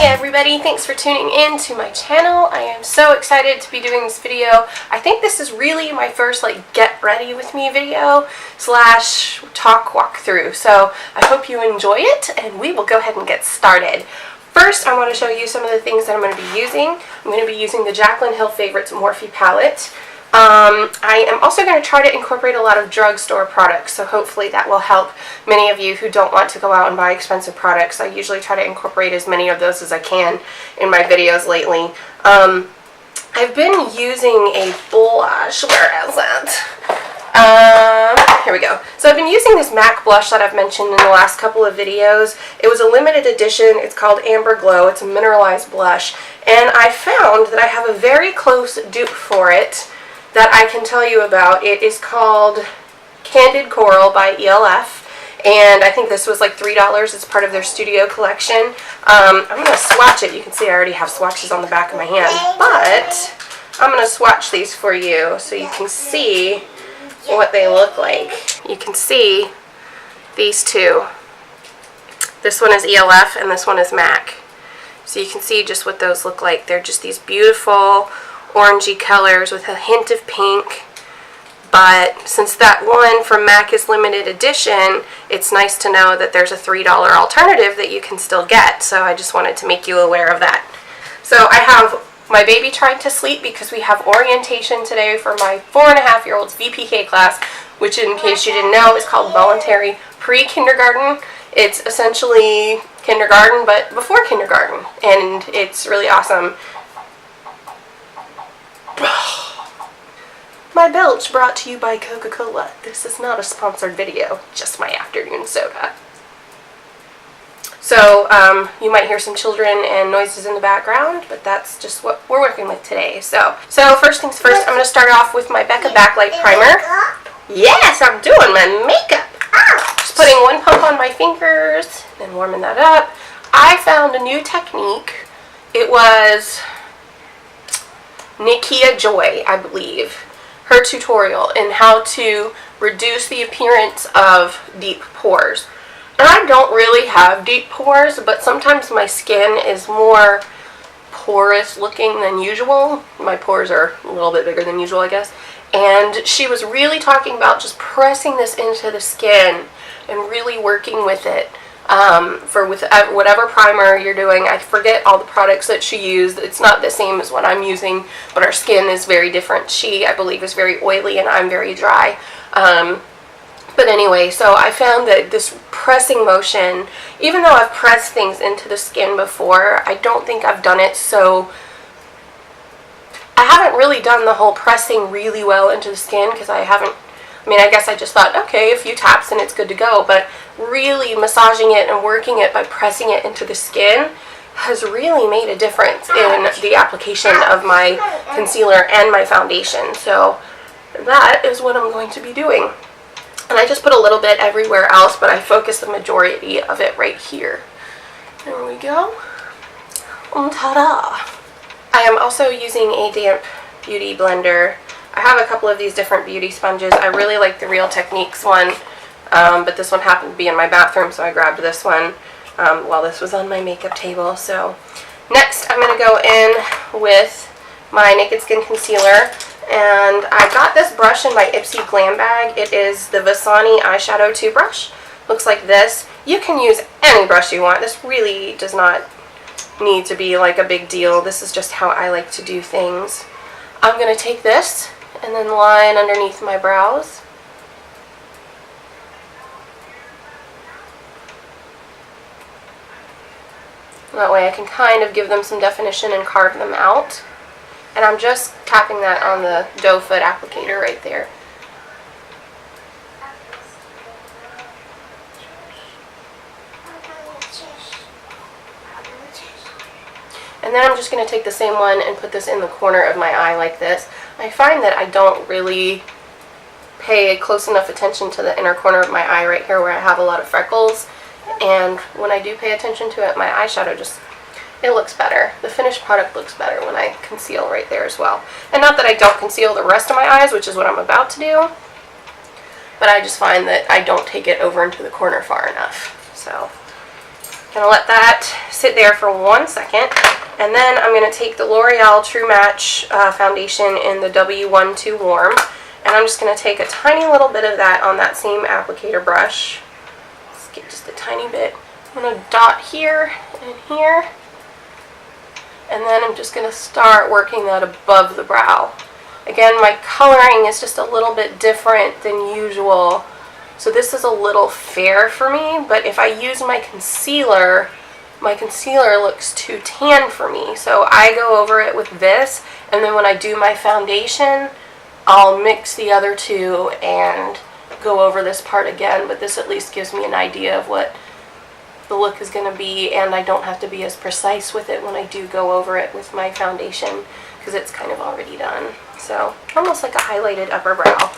Everybody, thanks for tuning in to my channel. I am so excited to be doing this video. I think this is really my first get ready with me video slash talk walkthrough, so I hope you enjoy it and we will go ahead and get started. First, I want to show you some of the things that I'm going to be using. I'm going to be using the Jaclyn Hill Favorites Morphe palette. I am also going to try to incorporate a lot of drugstore products, so hopefully that will help many of you who don't want to go out and buy expensive products. I usually try to incorporate as many of those as I can in my videos lately. I've been using a blush. Where is it? Here we go. So I've been using this MAC blush that I've mentioned in the last couple of videos. It was a limited edition. It's called Amber Glow. It's a mineralized blush. And I found that I have a very close dupe for it that I can tell you about. It is called Candid Coral by ELF, and I think this was like $3. It's part of their studio collection. I'm going to swatch it. You can see I already have swatches on the back of my hand, but I'm going to swatch these for you so you can see what they look like. You can see these two. This one is ELF and this one is MAC. So you can see just what those look like. They're just these beautiful orangey colors with a hint of pink, but since that one from MAC is limited edition, it's nice to know that there's a $3 alternative that you can still get, so I just wanted to make you aware of that. So I have my baby trying to sleep because we have orientation today for my 4.5-year-old's VPK class, which in case you didn't know is called Voluntary Pre-Kindergarten. It's essentially kindergarten but before kindergarten, and it's really awesome. My belch brought to you by Coca-Cola. This is not a sponsored video, just my afternoon soda. So, you might hear some children and noises in the background, but that's just what we're working with today. So first things first, I'm going to start off with my Becca Backlight Primer. Yes, I'm doing my makeup. Just putting one pump on my fingers and warming that up. I found a new technique. It was Nikia Joy, I believe, her tutorial in how to reduce the appearance of deep pores. And I don't really have deep pores, but sometimes my skin is more porous looking than usual. My pores are a little bit bigger than usual, I guess. And she was really talking about just pressing this into the skin and really working with it. With whatever primer you're doing. I forget all the products that she used. It's not the same as what I'm using, but our skin is very different. She, I believe, is very oily and I'm very dry. But anyway, so I found that this pressing motion, even though I've pressed things into the skin before, I don't think I've done it so... I haven't really done the whole pressing really well into the skin because I haven't... I mean, I guess I just thought, okay, a few taps and it's good to go, but really massaging it and working it by pressing it into the skin has really made a difference in the application of my concealer and my foundation. So that is what I'm going to be doing. And I just put a little bit everywhere else, but I focus the majority of it right here. There we go. Ta-da! I am also using a damp beauty blender. I have a couple of these different beauty sponges. I really like the Real Techniques one, but this one happened to be in my bathroom, so I grabbed this one while this was on my makeup table. So next I'm going to go in with my Naked Skin Concealer, and I got this brush in my Ipsy Glam Bag. It is the Vasani Eyeshadow 2 brush. Looks like this. You can use any brush you want. This really does not need to be like a big deal. This is just how I like to do things. I'm going to take this and then line underneath my brows. That way I can kind of give them some definition and carve them out. And I'm just tapping that on the doe foot applicator right there. And then I'm just going to take the same one and put this in the corner of my eye like this. I find that I don't really pay close enough attention to the inner corner of my eye right here where I have a lot of freckles. And when I do pay attention to it, my eyeshadow just, it looks better. The finished product looks better when I conceal right there as well. And not that I don't conceal the rest of my eyes, which is what I'm about to do, but I just find that I don't take it over into the corner far enough. So I'm gonna let that sit there for 1 second, and then I'm gonna take the L'Oreal True Match foundation in the W1 Too Warm, and I'm just gonna take a tiny little bit of that on that same applicator brush. Let's get just a tiny bit. I'm gonna dot here and here, and then I'm just gonna start working that above the brow. Again, my coloring is just a little bit different than usual. So this is a little fair for me, but if I use my concealer looks too tan for me. So I go over it with this, and then when I do my foundation, I'll mix the other two and go over this part again, but this at least gives me an idea of what the look is going to be, and I don't have to be as precise with it when I do go over it with my foundation, because it's kind of already done. So almost like a highlighted upper brow.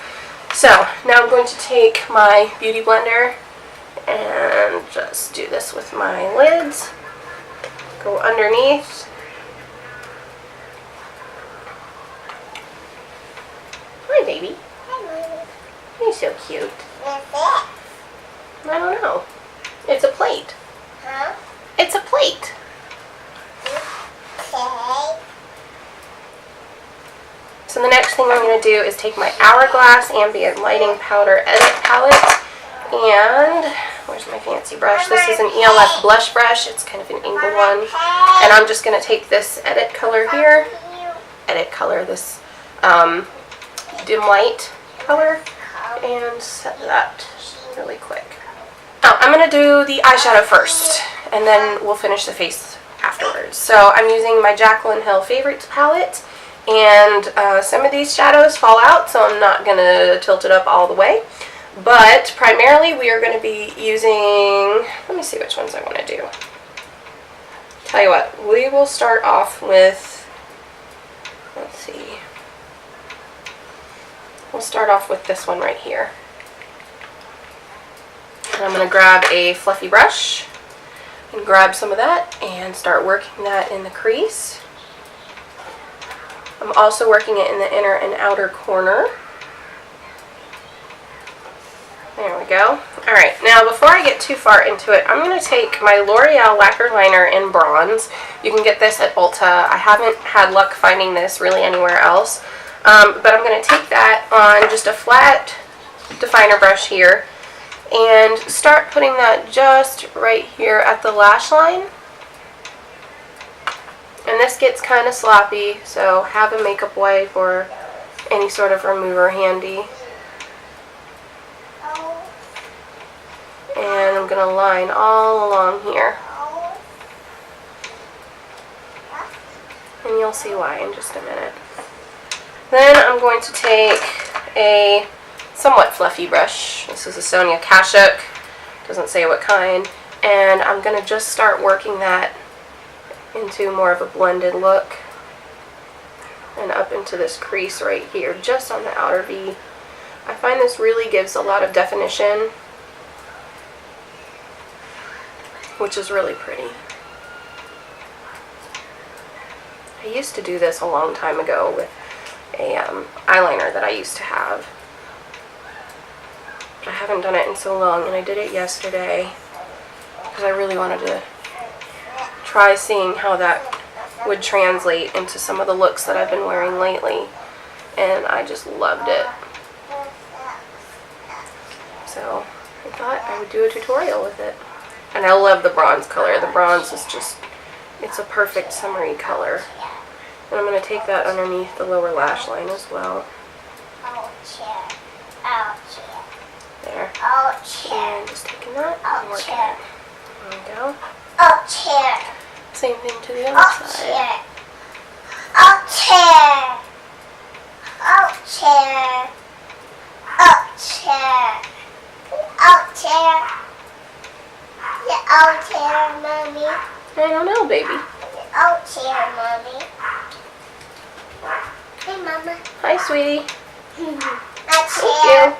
So now I'm going to take my Beauty Blender and just do this with my lids. Go underneath. Hi, baby. Hi, You're so cute. What's that? I don't know. It's a plate. Huh? It's a plate. Okay. So the next thing I'm going to do is take my Hourglass Ambient Lighting Powder Edit Palette, and where's my fancy brush? This is an ELF blush brush. It's kind of an angled one, and I'm just going to take this edit color here, this dim light color, and set that really quick. Now I'm going to do the eyeshadow first, and then we'll finish the face afterwards. So I'm using my Jaclyn Hill Favorites palette, and some of these shadows fall out, so I'm not going to tilt it up all the way. But primarily we are going to be using, let me see which ones I want to do. Tell you what, we will start off with, let's see, we'll start off with this one right here. And I'm going to grab a fluffy brush and grab some of that and start working that in the crease. I'm also working it in the inner and outer corner. There we go. Alright, now before I get too far into it, I'm going to take my L'Oreal Lacquer Liner in bronze. You can get this at Ulta. I haven't had luck finding this really anywhere else. But I'm going to take that on just a flat definer brush here and start putting that just right here at the lash line. And this gets kind of sloppy, so have a makeup wipe or any sort of remover handy. And I'm going to line all along here. And you'll see why in just a minute. Then I'm going to take a somewhat fluffy brush. This is a Sonia Kashuk, doesn't say what kind. And I'm going to just start working that into more of a blended look and up into this crease right here, just on the outer V. I find this really gives a lot of definition, which is really pretty. I used to do this a long time ago with a eyeliner that I used to have. I haven't done it in so long, and I did it yesterday because I really wanted to try seeing how that would translate into some of the looks that I've been wearing lately, and I just loved it. So I thought I would do a tutorial with it. And I love the bronze color. The bronze is just, it's a perfect summery color. And I'm going to take that underneath the lower lash line as well. There. And just taking that and working it. There we go. Same thing to the other side. Mommy. I don't know, baby. Mommy. Hey, Mama. Hi, sweetie. Thank you.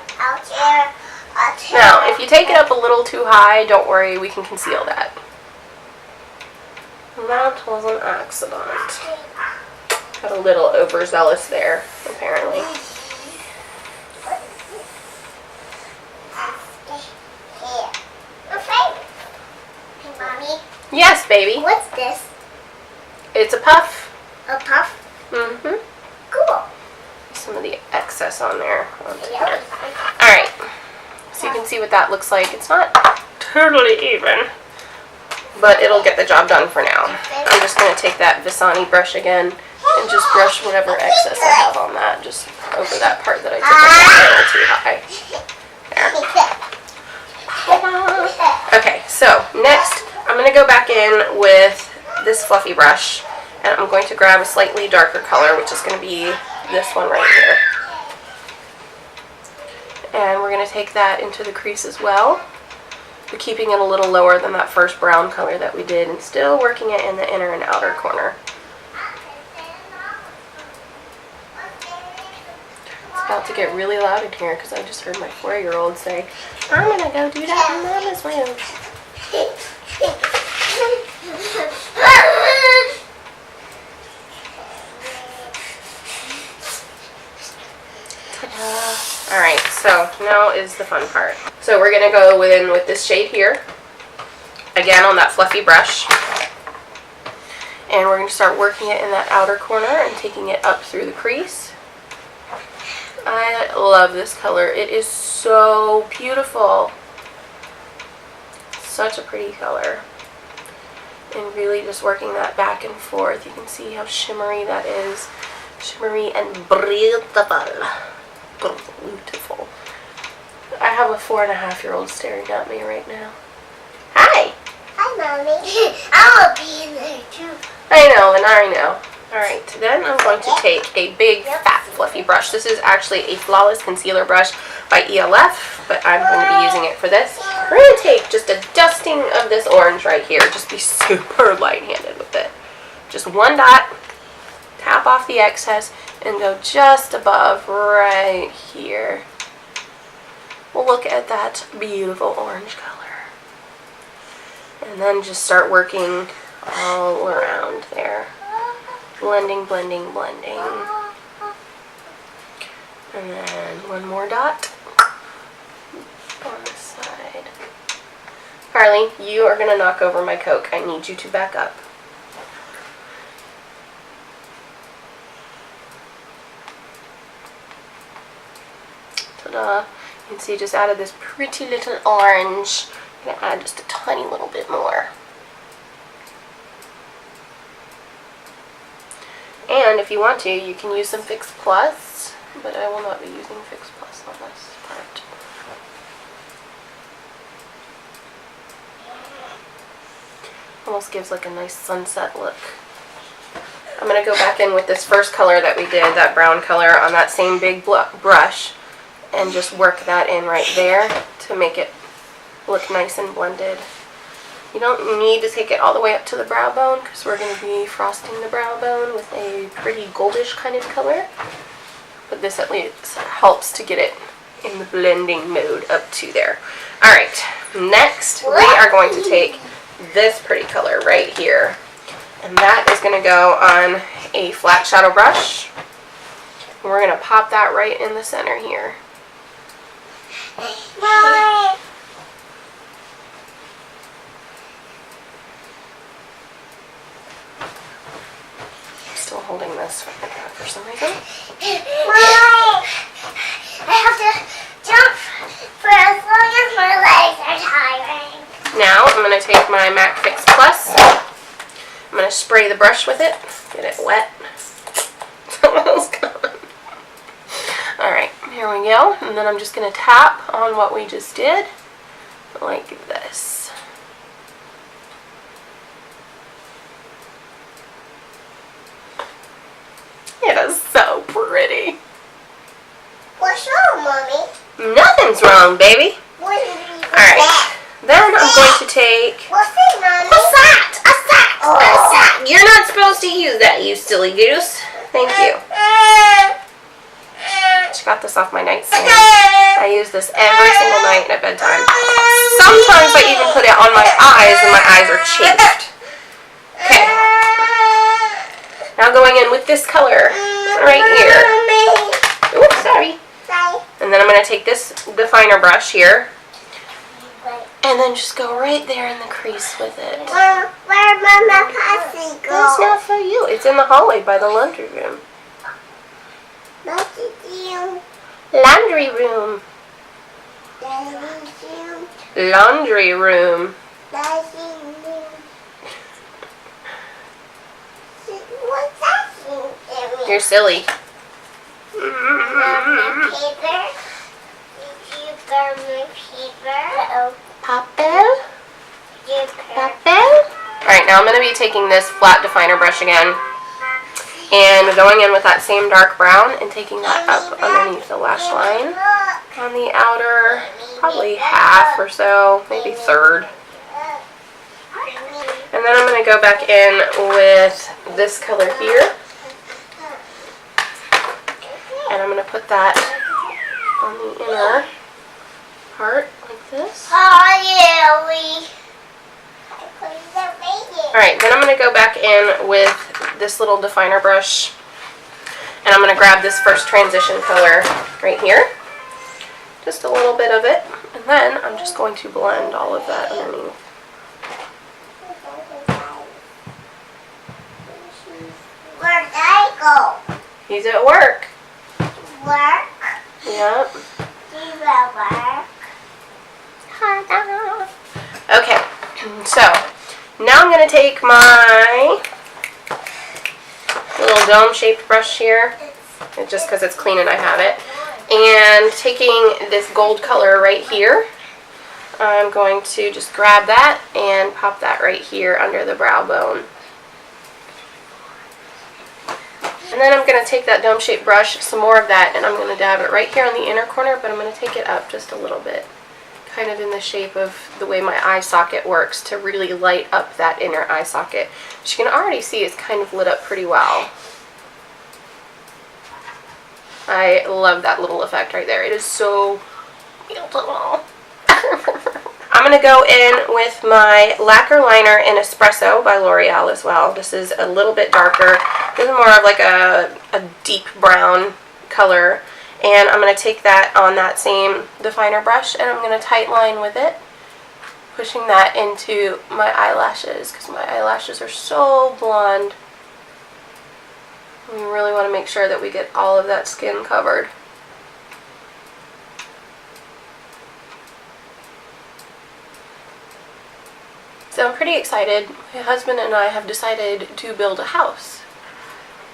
Now, if you take it up a little too high, don't worry, we can conceal that. And That was an accident. Got a little overzealous there, apparently. Hey, Mommy. Yes, baby. What's this? It's a puff. A puff? Mm-hmm. Cool. Some of the excess on there. Yeah. Alright. So you can see what that looks like. It's not totally even, but it'll get the job done for now. I'm just going to take that Visani brush again and just brush whatever excess I have on that, just over that part that I took a little too high. There. Okay, so next I'm going to go back in with this fluffy brush, and I'm going to grab a slightly darker color, which is going to be this one right here. And we're going to take that into the crease as well, but keeping it a little lower than that first brown color that we did, and still working it in the inner and outer corner. It's about to get really loud in here because I just heard my 4-year-old say, "I'm going to go do that in Mama's room." Alright, so now is the fun part. So we're going to go in with this shade here, again on that fluffy brush, and we're going to start working it in that outer corner and taking it up through the crease. I love this color. It is so beautiful. Such a pretty color. And really just working that back and forth. You can see how shimmery that is. Shimmery and beautiful. Beautiful. I have a 4.5-year-old staring at me right now. Hi! Hi, Mommy. I'll be in there too. I know, and I know. Alright, then I'm going to take a big, fat, fluffy brush. This is actually a Flawless Concealer brush by ELF, but I'm going to be using it for this. We're going to take just a dusting of this orange right here. Just be super light-handed with it. Just one dot, tap off the excess, and go just above right here. Look at that beautiful orange color. And then just start working all around there. Blending, blending, blending. And then one more dot on this side. Carly, you are going to knock over my Coke. I need you to back up. Ta-da. You can see I just added this pretty little orange. I'm going to add just a tiny little bit more. And if you want to, you can use some Fix Plus, but I will not be using Fix Plus on this part. Almost gives like a nice sunset look. I'm going to go back in with this first color that we did, that brown color, on that same big brush, and just work that in right there to make it look nice and blended. You don't need to take it all the way up to the brow bone because we're going to be frosting the brow bone with a pretty goldish kind of color. But this at least helps to get it in the blending mode up to there. Alright, next we are going to take this pretty color right here. And that is going to go on a flat shadow brush. And we're going to pop that right in the center here. Still holding this for some reason. I have to jump for as long as my legs are tiring. Now I'm going to take my MAC Fix Plus. I'm going to spray the brush with it. Get it wet. Someone else gone. Alright, here we go. And then I'm just going to tap on what we just did. Like this. It is so pretty. What's wrong, Mommy? Nothing's wrong, baby. Alright. Then I'm going to take... What's it, Mommy? A sat! A sat! A sat! You're not supposed to use that, you silly goose. Thank you. She got this off my nightstand. I use this every single night at bedtime. Sometimes I even put it on my eyes and my eyes are chafed. Okay. Now going in with this color right here. Oops, sorry. And then I'm going to take this definer brush here and then just go right there in the crease with it. Where Mama Cassie go? That's not for you. It's in the hallway by the laundry room. Laundry room. Laundry room. What's that? You're silly. Papel? Papel? Alright, now I'm going to be taking this flat definer brush again and going in with that same dark brown and taking that up underneath the lash line on the outer, probably half or so, maybe third. And then I'm going to go back in with this color here. And I'm going to put that on the inner part like this. Alright, then I'm going to go back in with this little definer brush. And I'm going to grab this first transition color right here. Just a little bit of it. And then I'm just going to blend all of that underneath. Where'd I go? He's at work. Work? Yep. Do you work? Okay, so now I'm going to take my little dome-shaped brush here, just because it's clean and I have it, and taking this gold color right here, I'm going to just grab that and pop that right here under the brow bone. And then I'm going to take that dome-shaped brush, some more of that, and I'm going to dab it right here on the inner corner, but I'm going to take it up just a little bit, kind of in the shape of the way my eye socket works to really light up that inner eye socket. Which you can already see is kind of lit up pretty well. I love that little effect right there. It is so beautiful. I'm going to go in with my lacquer liner in Espresso by L'Oreal as well. This is a little bit darker. This is more of like a deep brown color. And I'm going to take that on that same definer brush and I'm going to tight line with it, pushing that into my eyelashes because my eyelashes are so blonde. We really want to make sure that we get all of that skin covered. So I'm pretty excited. My husband and I have decided to build a house.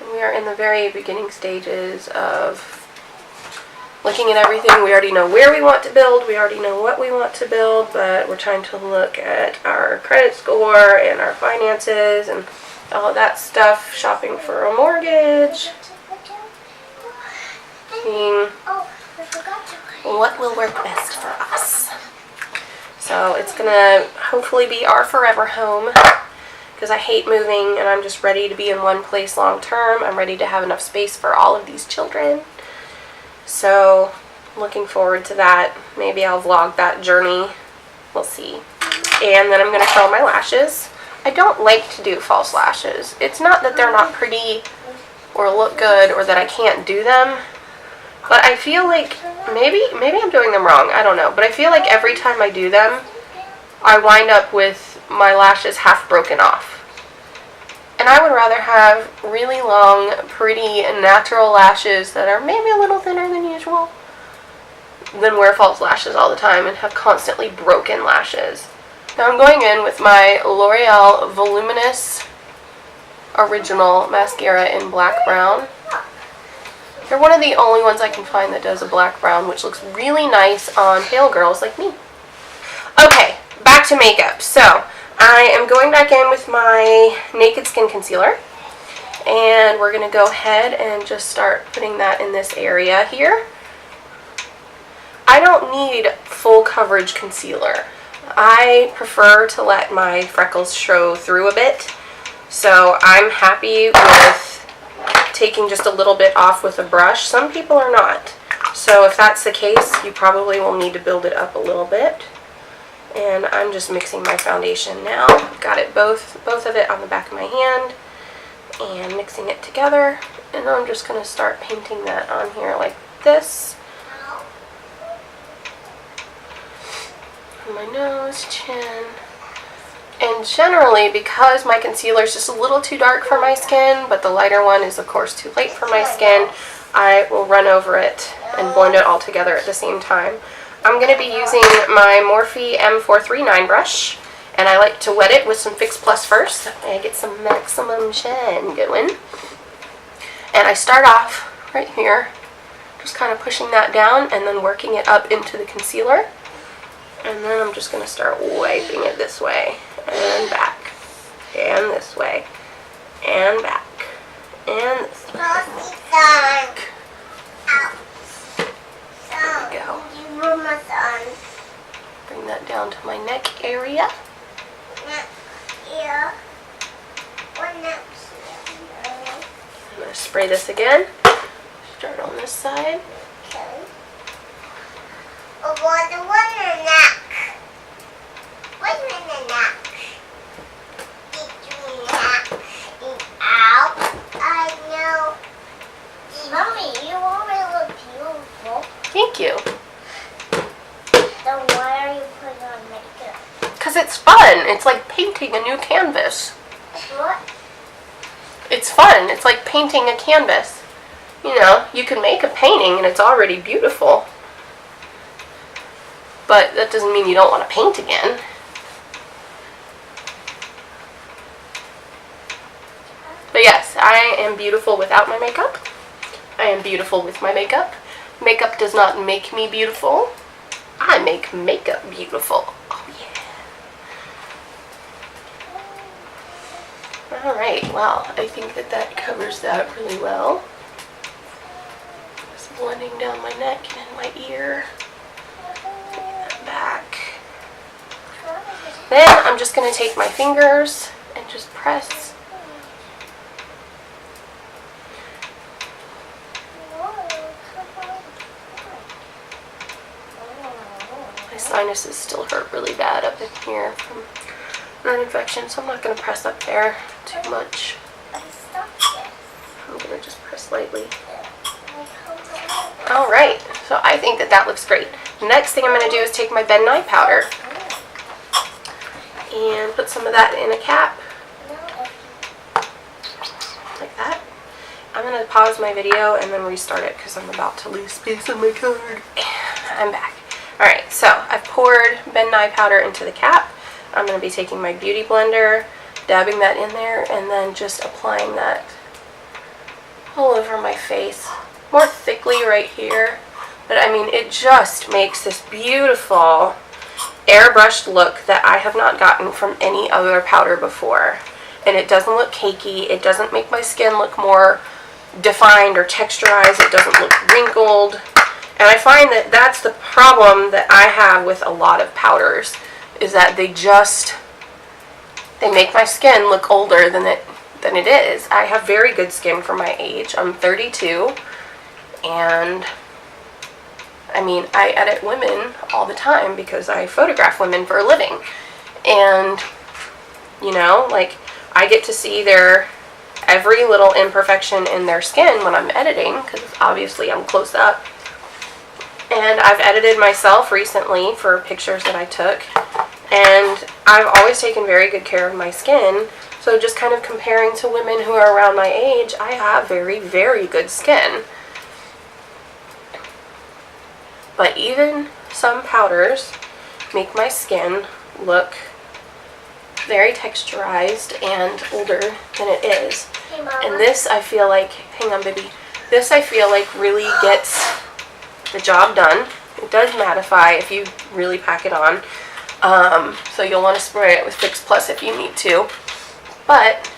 And we are in the very beginning stages of looking at everything. We already know where we want to build, we already know what we want to build, but we're trying to look at our credit score and our finances and all of that stuff, shopping for a mortgage, seeing what will work best for us. So it's gonna hopefully be our forever home because I hate moving and I'm just ready to be in one place long term. I'm ready to have enough space for all of these children. So, looking forward to that. Maybe I'll vlog that journey. We'll see. And then I'm going to curl my lashes. I don't like to do false lashes. It's not that they're not pretty or look good or that I can't do them. But I feel like maybe I'm doing them wrong. I don't know. But I feel like every time I do them, I wind up with my lashes half broken off. And I would rather have really long, pretty, natural lashes that are maybe a little thinner than usual than wear false lashes all the time and have constantly broken lashes. Now I'm going in with my L'Oreal Voluminous Original Mascara in black brown. They're one of the only ones I can find that does a black brown, which looks really nice on pale girls like me. Okay, back to makeup. So, I am going back in with my Naked Skin Concealer, and we're going to go ahead and just start putting that in this area here. I don't need full coverage concealer. I prefer to let my freckles show through a bit, so I'm happy with taking just a little bit off with a brush. Some people are not, so if that's the case, you probably will need to build it up a little bit. And I'm just mixing my foundation now. Got it both of it on the back of my hand and mixing it together. And I'm just going to start painting that on here like this. On my nose, chin. And generally, because my concealer is just a little too dark for my skin, but the lighter one is of course too light for my skin, I will run over it and blend it all together at the same time. I'm going to be using my Morphe M439 brush, and I like to wet it with some Fix Plus first. That way I get some maximum shine going. And I start off right here, just kind of pushing that down and then working it up into the concealer. And then I'm just going to start wiping it this way and back, and this way, and back, and this way. There we go. Bring that down to my neck area. I'm going to spray this again. Start on this side. Okay. One in the neck. One in the neck. Between neck and out. I know. Mommy, you already look beautiful. Thank you. So why are you putting on makeup? Because it's fun. It's like painting a new canvas. What? It's fun. It's like painting a canvas. You know, you can make a painting and it's already beautiful. But that doesn't mean you don't want to paint again. But yes, I am beautiful without my makeup. I am beautiful with my makeup. Makeup does not make me beautiful. I make makeup beautiful. Oh yeah. Alright, well, I think that covers that really well. Just blending down my neck and my ear. Back. Then I'm just going to take my fingers and just press. My sinuses still hurt really bad up in here from an infection, so I'm not going to press up there too much. I'm going to just press lightly. Alright, so I think that looks great. Next thing I'm going to do is take my Ben Nye powder and put some of that in a cap, like that. I'm going to pause my video and then restart it because I'm about to lose space on my card. I'm back. Alright, so I've poured Ben Nye powder into the cap. I'm going to be taking my beauty blender, dabbing that in there, and then just applying that all over my face. More thickly right here. But I mean, it just makes this beautiful airbrushed look that I have not gotten from any other powder before. And it doesn't look cakey. It doesn't make my skin look more defined or texturized. It doesn't look wrinkled. And I find that that's the problem that I have with a lot of powders, is that they make my skin look older than it is. I have very good skin for my age. I'm 32, and I mean, I edit women all the time because I photograph women for a living. And, you know, like, I get to see their every little imperfection in their skin when I'm editing, because obviously I'm close up. And I've edited myself recently for pictures that I took, and I've always taken very good care of my skin. So just kind of comparing to women who are around my age, I have very, very good skin. But even some powders make my skin look very texturized and older than it is. Hey, Mama. And this, I feel like, hang on baby, this I feel like really gets the job done. It does mattify if you really pack it on. So you'll want to spray it with Fix Plus if you need to. But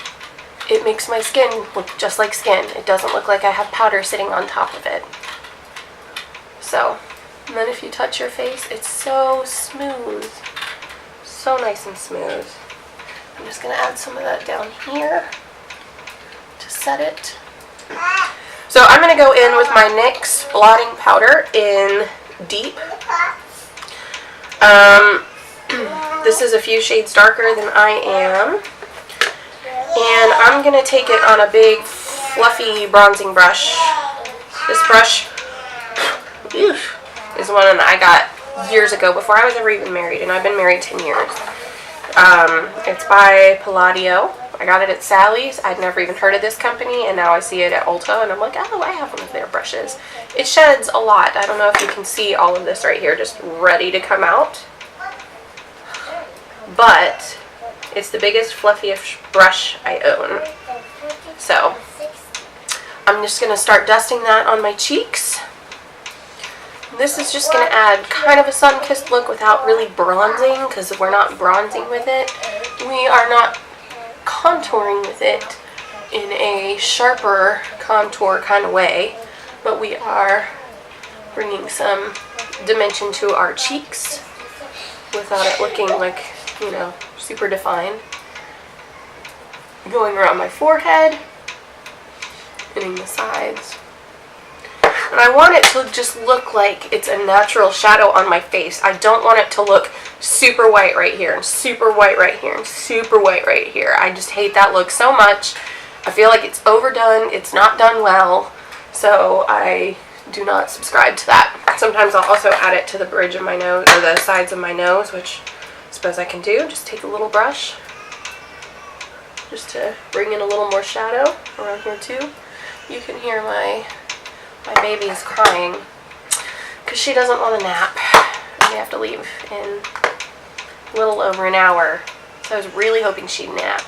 it makes my skin look just like skin. It doesn't look like I have powder sitting on top of it. So, and then if you touch your face, it's so smooth. So nice and smooth. I'm just going to add some of that down here to set it. So I'm going to go in with my NYX blotting powder in Deep. This is a few shades darker than I am. And I'm going to take it on a big fluffy bronzing brush. This brush is one I got years ago before I was ever even married, and I've been married 10 years. It's by Palladio. I got it at Sally's. I'd never even heard of this company, and now I see it at Ulta, and I'm like, oh, I have one of their brushes. It sheds a lot. I don't know if you can see all of this right here, just ready to come out. But it's the biggest, fluffiest brush I own. So I'm just going to start dusting that on my cheeks. This is just going to add kind of a sun-kissed look without really bronzing, because we're not bronzing with it. We are not contouring with it in a sharper contour kind of way, but we are bringing some dimension to our cheeks without it looking like, you know, super defined. Going around my forehead, hitting the sides. And I want it to just look like it's a natural shadow on my face. I don't want it to look super white right here, and super white right here, and super white right here. I just hate that look so much. I feel like it's overdone. It's not done well. So I do not subscribe to that. Sometimes I'll also add it to the bridge of my nose, or the sides of my nose, which I suppose I can do. Just take a little brush just to bring in a little more shadow around here too. You can hear my baby is crying because she doesn't want a nap. We have to leave in a little over an hour. So I was really hoping she'd nap.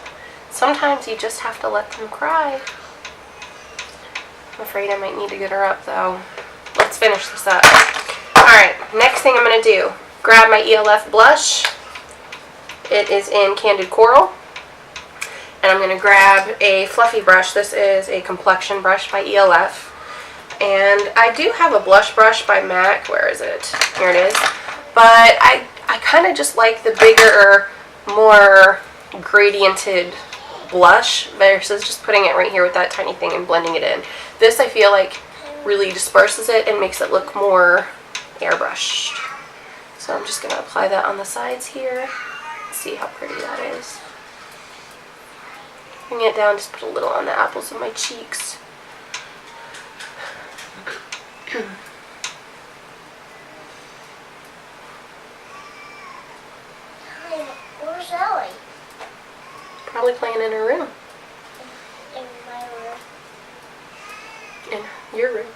Sometimes you just have to let them cry. I'm afraid I might need to get her up though. Let's finish this up. Alright, next thing I'm going to do, grab my ELF blush. It is in Candid Coral. And I'm going to grab a fluffy brush. This is a complexion brush by ELF. And I do have a blush brush by MAC. Where is it? Here it is. But I kind of just like the bigger, more gradiented blush versus just putting it right here with that tiny thing and blending it in. This, I feel like, really disperses it and makes it look more airbrushed. So I'm just going to apply that on the sides here. See how pretty that is. Bring it down, just put a little on the apples of my cheeks. Where's Ellie? Probably playing in her room. In my room. In your room.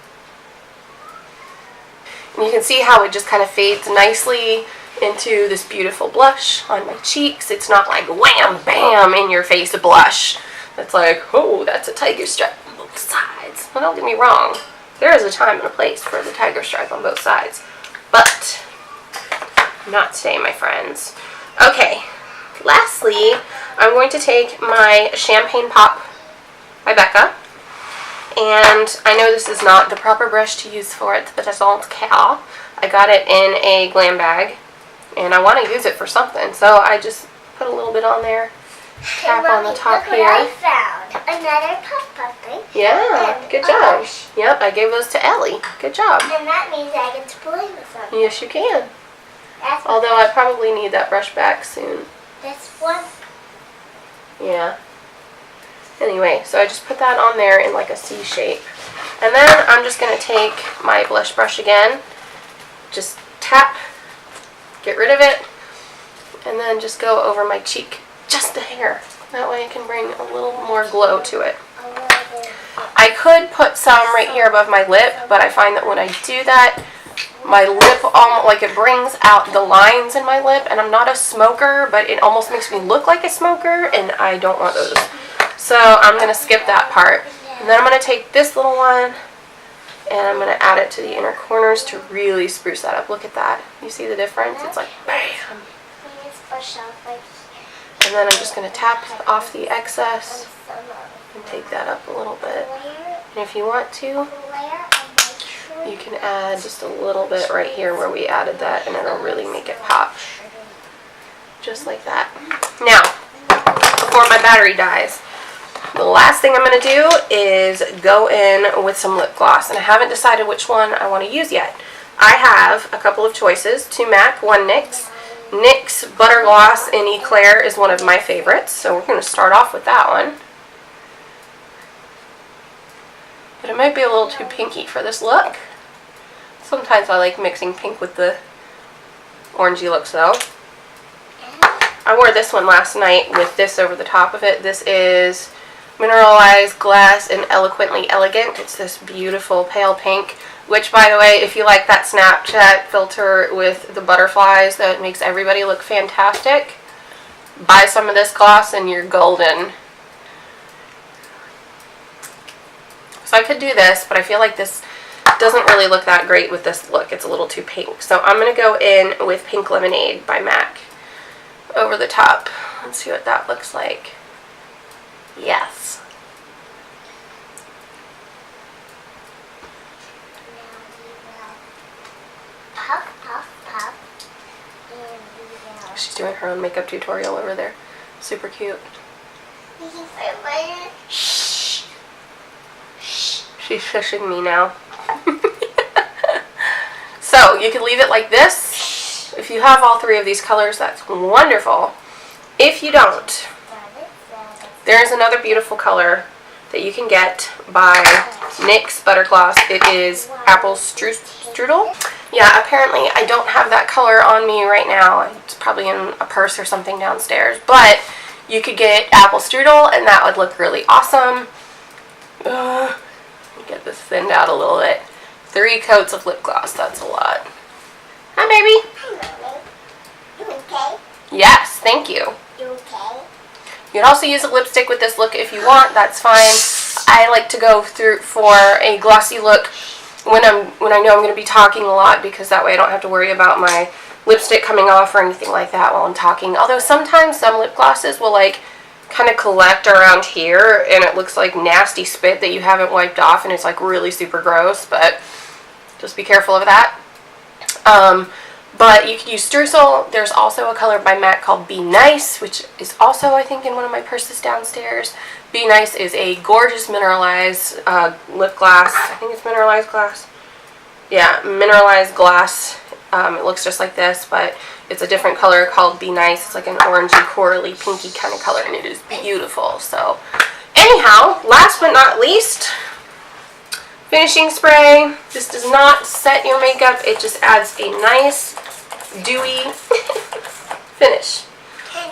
And you can see how it just kind of fades nicely into this beautiful blush on my cheeks. It's not like wham, bam, in your face blush. That's like, oh, that's a tiger stripe on both sides. Well, don't get me wrong. There is a time and a place for the tiger stripe on both sides. But not today, my friends. Okay, lastly, I'm going to take my Champagne Pop by Becca. And I know this is not the proper brush to use for it, but that's all it's cal. I got it in a glam bag, and I want to use it for something. So I just put a little bit on there. Tap on the top look here. what I found. Another puff thing. Yeah, good job. Yep, I gave those to Ellie. Good job. And that means I get to play with them. Yes, you can. That's Although I probably need that brush back soon. This one. Yeah. Anyway, so I just put that on there in like a C shape. And then I'm just going to take my blush brush again. Just tap. Get rid of it. And then just go over my cheek. Just a hair. That way it can bring a little more glow to it. I could put some right here above my lip, but I find that when I do that, my lip almost, like, it brings out the lines in my lip, and I'm not a smoker, but it almost makes me look like a smoker, and I don't want those. So I'm going to skip that part. And then I'm going to take this little one, and I'm going to add it to the inner corners to really spruce that up. Look at that. You see the difference? It's like, bam. And then I'm just going to tap off the excess and take that up a little bit. And if you want to, you can add just a little bit right here where we added that, and it'll really make it pop. Just like that. Now, before my battery dies, the last thing I'm going to do is go in with some lip gloss. And I haven't decided which one I want to use yet. I have a couple of choices, 2 MAC, 1 NYX. NYX Butter Gloss in Eclair is one of my favorites, so we're going to start off with that one. But it might be a little too pinky for this look. Sometimes I like mixing pink with the orangey looks though. I wore this one last night with this over the top of it. This is Mineralized Glass and Eloquently Elegant. It's this beautiful pale pink, which, by the way, if you like that Snapchat filter with the butterflies that makes everybody look fantastic, buy some of this gloss and you're golden. So I could do this, but I feel like this doesn't really look that great with this look. It's a little too pink. So I'm going to go in with Pink Lemonade by MAC over the top. Let's see what that looks like. Yes. Puff, puff, puff. And we will. She's doing her own makeup tutorial over there. Super cute. Shh. She's shushing me now. So you can leave it like this. If you have all three of these colors, that's wonderful. If you don't, there is another beautiful color that you can get by NYX Butter Gloss. It is Apple Strudel. Yeah, apparently I don't have that color on me right now. It's probably in a purse or something downstairs. But you could get Apple Strudel, and that would look really awesome. Get this thinned out a little bit. 3 coats of lip gloss, that's a lot. Hi, baby. Hi, Mommy. You okay? Yes, thank you. You okay? You can also use a lipstick with this look if you want, that's fine. I like to go through for a glossy look when I know I'm going to be talking a lot, because that way I don't have to worry about my lipstick coming off or anything like that while I'm talking. Although sometimes some lip glosses will like kind of collect around here and it looks like nasty spit that you haven't wiped off, and it's like really super gross, but just be careful of that. But you could use streusel. There's also a color by MAC called Be Nice, which is also, I think, in one of my purses downstairs. Be Nice is a gorgeous mineralized lip gloss. I think it's mineralized glass. Yeah, mineralized glass. It looks just like this, but it's a different color called Be Nice. It's like an orangey, corally, pinky kind of color, and it is beautiful. So, anyhow, last but not least, finishing spray. This does not set your makeup. It just adds a nice, dewy finish.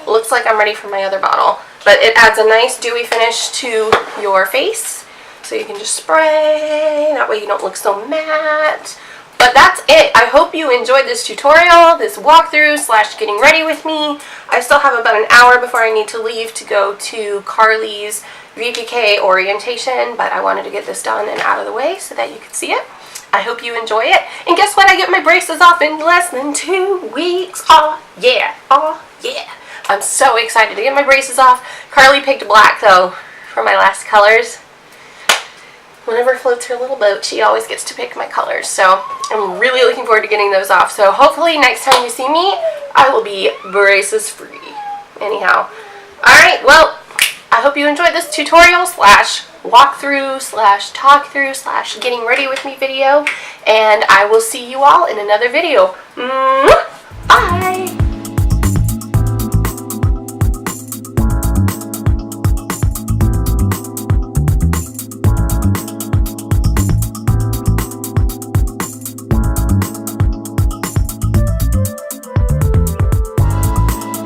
Looks like I'm ready for my other bottle. But it adds a nice, dewy finish to your face. So you can just spray. That way you don't look so matte. But that's it. I hope you enjoyed this tutorial, this walkthrough / getting ready with me. I still have about an hour before I need to leave to go to Carly's VPK orientation, but I wanted to get this done and out of the way so that you could see it. I hope you enjoy it. And guess what? I get my braces off in less than 2 weeks. Oh yeah. Oh yeah. I'm so excited to get my braces off. Carly picked black though for my last colors. Whenever floats her little boat, she always gets to pick my colors. So I'm really looking forward to getting those off. So hopefully next time you see me, I will be braces free. Anyhow. Alright, well, I hope you enjoyed this tutorial / walkthrough / talk through / getting ready with me video. And I will see you all in another video. Bye!